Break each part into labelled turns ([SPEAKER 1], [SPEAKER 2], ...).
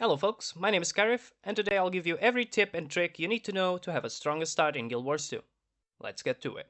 [SPEAKER 1] Hello folks, my name is Karif, and today I'll give you every tip and trick you need to know to have a stronger start in Guild Wars 2. Let's get to it.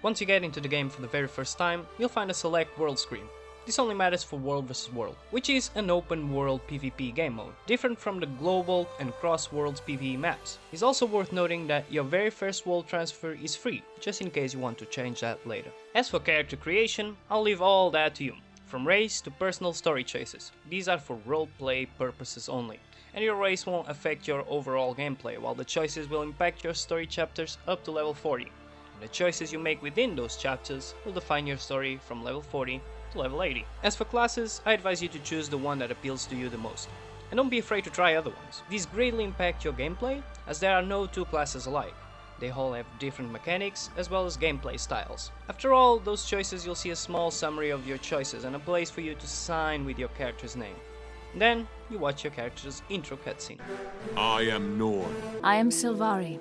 [SPEAKER 1] Once you get into the game for the very first time, you'll find a select world screen. This only matters for World vs. World, which is an open world PvP game mode, different from the global and cross worlds PvE maps. It's also worth noting that your very first world transfer is free, just in case you want to change that later. As for character creation, I'll leave all that to you, from race to personal story choices. These are for roleplay purposes only, and your race won't affect your overall gameplay, while the choices will impact your story chapters up to level 40. And the choices you make within those chapters will define your story from level 40 to level 80. As for classes, I advise you to choose the one that appeals to you the most, and don't be afraid to try other ones. These greatly impact your gameplay, as there are no two classes alike. They all have different mechanics as well as gameplay styles. After all those choices, you'll see a small summary of your choices and a place for you to sign with your character's name. Then you watch your character's intro cutscene.
[SPEAKER 2] I am Norn.
[SPEAKER 3] I am Sylvari.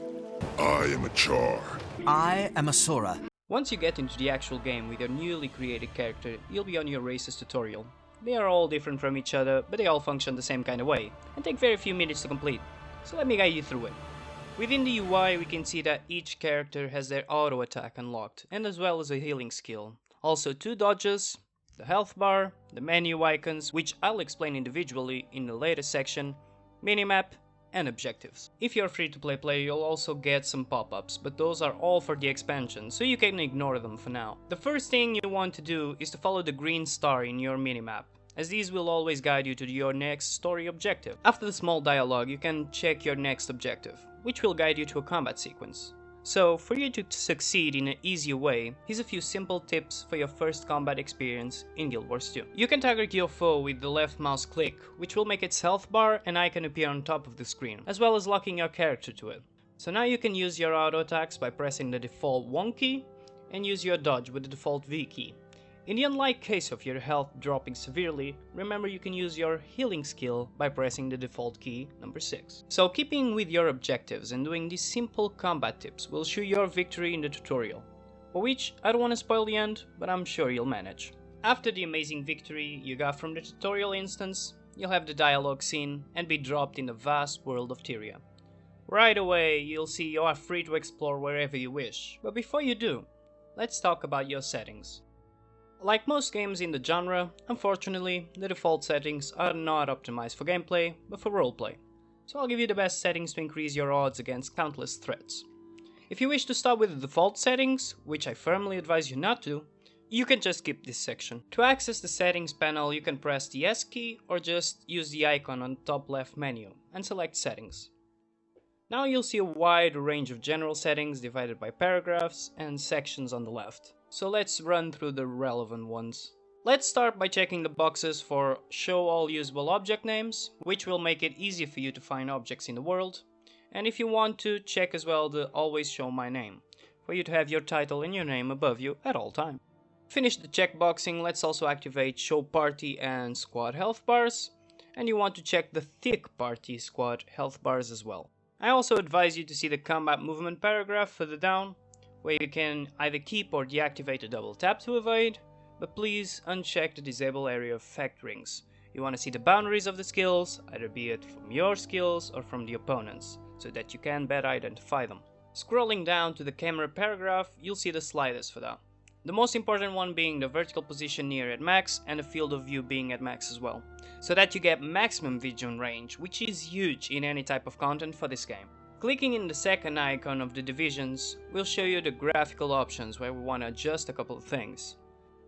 [SPEAKER 4] I am a Char.
[SPEAKER 5] I am a Sora.
[SPEAKER 1] Once you get into the actual game with your newly created character, you'll be on your race's tutorial. They are all different from each other, but they all function the same kind of way, and take very few minutes to complete. So let me guide you through it. Within the UI, we can see that each character has their auto attack unlocked, and as well as a healing skill. Also 2 dodges, the health bar, the menu icons, which I'll explain individually in the later section, minimap, and objectives. If you're a free-to-play player, you'll also get some pop-ups, but those are all for the expansion, so you can ignore them for now. The first thing you want to do is to follow the green star in your minimap, as these will always guide you to your next story objective. After the small dialogue, you can check your next objective, which will guide you to a combat sequence. So, for you to succeed in an easier way, here's a few simple tips for your first combat experience in Guild Wars 2. You can target your foe with the left mouse click, which will make its health bar and icon appear on top of the screen, as well as locking your character to it. So now you can use your auto attacks by pressing the default 1 key, and use your dodge with the default V key. In the unlikely case of your health dropping severely, remember you can use your healing skill by pressing the default key, number 6. So keeping with your objectives and doing these simple combat tips will show your victory in the tutorial, for which I don't want to spoil the end, but I'm sure you'll manage. After the amazing victory you got from the tutorial instance, you'll have the dialogue scene and be dropped in the vast world of Tyria. Right away you'll see you are free to explore wherever you wish, but before you do, let's talk about your settings. Like most games in the genre, unfortunately, the default settings are not optimized for gameplay, but for roleplay. So I'll give you the best settings to increase your odds against countless threats. If you wish to start with the default settings, which I firmly advise you not to, you can just skip this section. To access the settings panel, you can press the S key or just use the icon on the top left menu and select settings. Now you'll see a wide range of general settings divided by paragraphs and sections on the left. So let's run through the relevant ones. Let's start by checking the boxes for show all usable object names, which will make it easier for you to find objects in the world. And if you want to, check as well the always show my name, for you to have your title and your name above you at all time. Finish the checkboxing, let's also activate show party and squad health bars, and you want to check the thick party squad health bars as well. I also advise you to see the combat movement paragraph further down, where you can either keep or deactivate a double tap to evade, but please uncheck the disable area effect rings. You want to see the boundaries of the skills, either be it from your skills or from the opponents, so that you can better identify them. Scrolling down to the camera paragraph, you'll see the sliders for that. The most important one being the vertical position near at max and the field of view being at max as well, so that you get maximum vision range, which is huge in any type of content for this game. Clicking in the second icon of the divisions will show you the graphical options where we want to adjust a couple of things.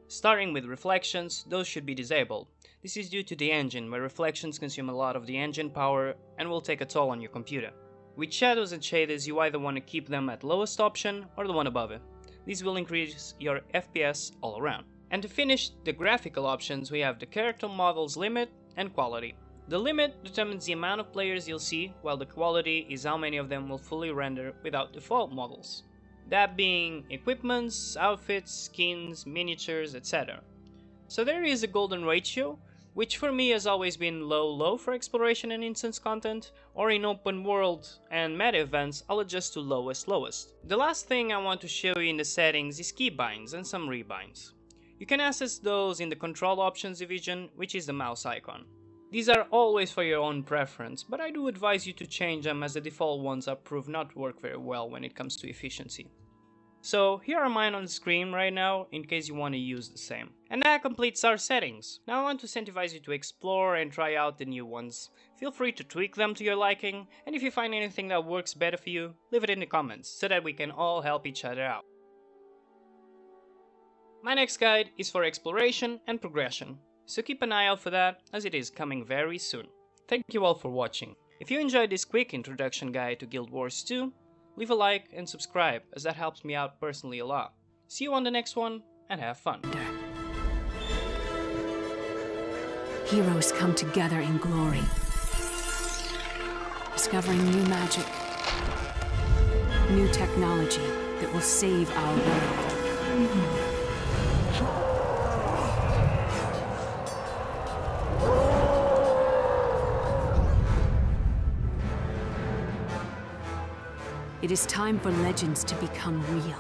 [SPEAKER 1] Starting with reflections, those should be disabled. This is due to the engine, where reflections consume a lot of the engine power and will take a toll on your computer. With shadows and shaders, you either want to keep them at lowest option or the one above it. These will increase your FPS all around. And to finish the graphical options, we have the character models limit and quality. The limit determines the amount of players you'll see, while the quality is how many of them will fully render without default models. That being equipments, outfits, skins, miniatures, etc. So there is a golden ratio which for me has always been low for exploration and instance content, or in open world and meta events I'll adjust to lowest. The last thing I want to show you in the settings is keybinds and some rebinds. You can access those in the control options division, which is the mouse icon. These are always for your own preference, but I do advise you to change them as the default ones are proved not to work very well when it comes to efficiency. So here are mine on the screen right now in case you want to use the same. And that completes our settings. Now I want to incentivize you to explore and try out the new ones. Feel free to tweak them to your liking, and if you find anything that works better for you, leave it in the comments so that we can all help each other out. My next guide is for exploration and progression, so keep an eye out for that as it is coming very soon. Thank you all for watching. If you enjoyed this quick introduction guide to Guild Wars 2, leave a like and subscribe as that helps me out personally a lot. See you on the next one and have fun.
[SPEAKER 3] Heroes come together in glory, discovering new magic, new technology that will save our world. It is time for legends to become real.